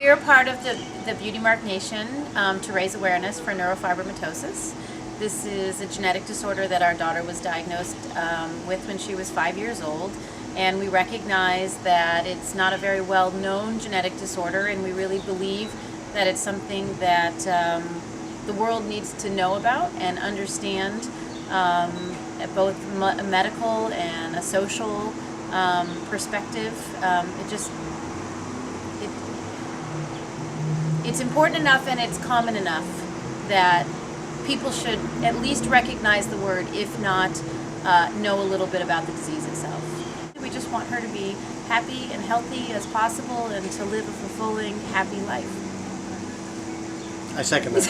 We're part of the Beauty Mark Nation to raise awareness for neurofibromatosis. This is a genetic disorder that our daughter was diagnosed with when she was 5 years old, and we recognize that it's not a very well known genetic disorder, and we really believe that it's something that the world needs to know about and understand at both a medical and a social perspective. It's important enough and it's common enough that people should at least recognize the word, if not know a little bit about the disease itself. We just want her to be happy and healthy as possible and to live a fulfilling, happy life. I second that.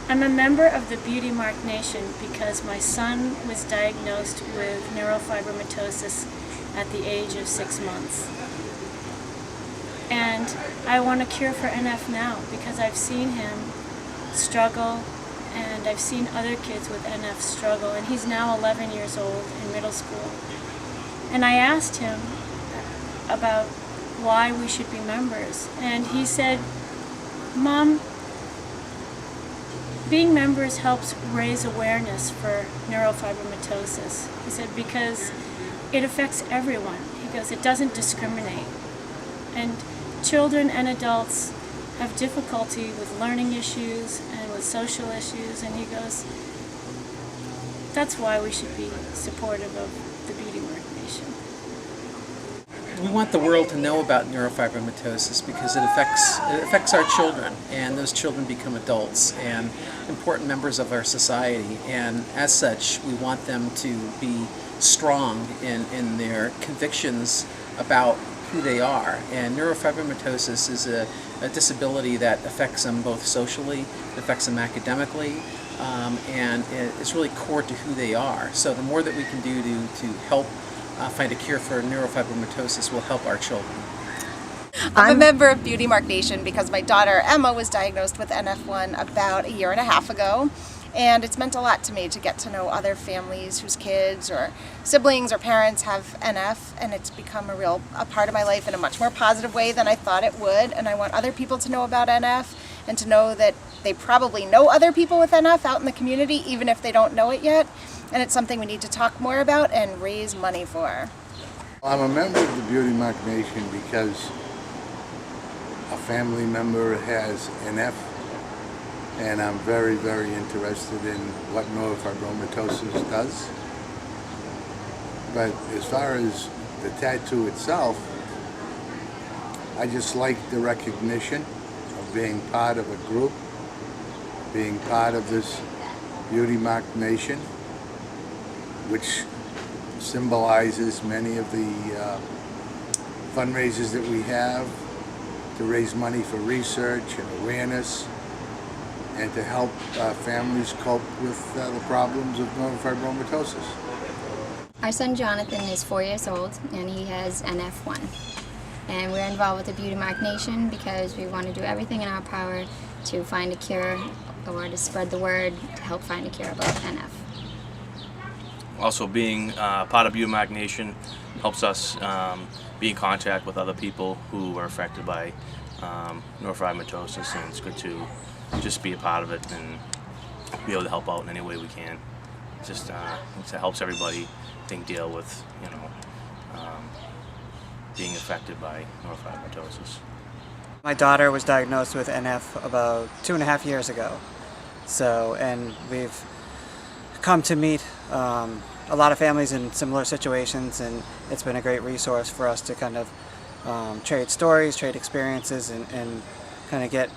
I'm a member of the Beauty Mark Nation because my son was diagnosed with neurofibromatosis at the age of 6 months. And I want a cure for NF now because I've seen him struggle and I've seen other kids with NF struggle, and he's now 11 years old in middle school. And I asked him about why we should be members, and he said, "Mom, being members helps raise awareness for neurofibromatosis." He said, because it affects everyone. He goes, it doesn't discriminate. And children and adults have difficulty with learning issues and with social issues, and he goes, that's why we should be supportive of the Beauty Mark Nation. We want the world to know about neurofibromatosis because it affects our children, and those children become adults and important members of our society, and as such we want them to be strong in their convictions about who they are. And neurofibromatosis is a disability that affects them both socially, it affects them academically, and it's really core to who they are. So the more that we can do to help find a cure for neurofibromatosis will help our children. I'm a member of Beauty Mark Nation because my daughter Emma was diagnosed with NF1 about 1.5 years ago, and it's meant a lot to me to get to know other families whose kids or siblings or parents have NF, and it's become a part of my life in a much more positive way than I thought it would. And I want other people to know about NF and to know that they probably know other people with NF out in the community, even if they don't know it yet. And it's something we need to talk more about and raise money for. I'm a member of the Beauty Mark Nation because a family member has NF, and I'm very, very interested in what neurofibromatosis does. But as far as the tattoo itself, I just like the recognition of being part of a group, being part of this Beauty Mark Nation, which symbolizes many of the fundraisers that we have to raise money for research and awareness and to help families cope with the problems of neurofibromatosis. Our son Jonathan is 4 years old and he has NF1. And we're involved with the Beauty Mark Nation because we want to do everything in our power to find a cure or to spread the word to help find a cure about NF. Also, being part of Beauty Mark Nation helps us be in contact with other people who are affected by neurofibromatosis, and it's good to just be a part of it and be able to help out in any way we can. Just it helps everybody, I think, deal with being affected by neurofibromatosis. My daughter was diagnosed with NF about 2.5 years ago. And we've come to meet a lot of families in similar situations, and it's been a great resource for us to kind of trade stories, trade experiences, and kind of get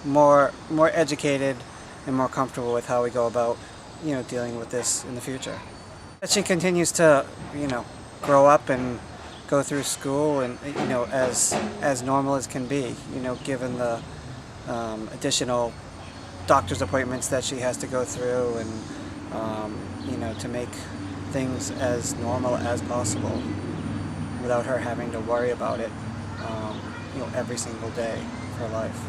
more educated and more comfortable with how we go about dealing with this in the future. As she continues to grow up and go through school and as normal as can be, given the additional doctor's appointments that she has to go through, and to make things as normal as possible without her having to worry about it every single day of her life.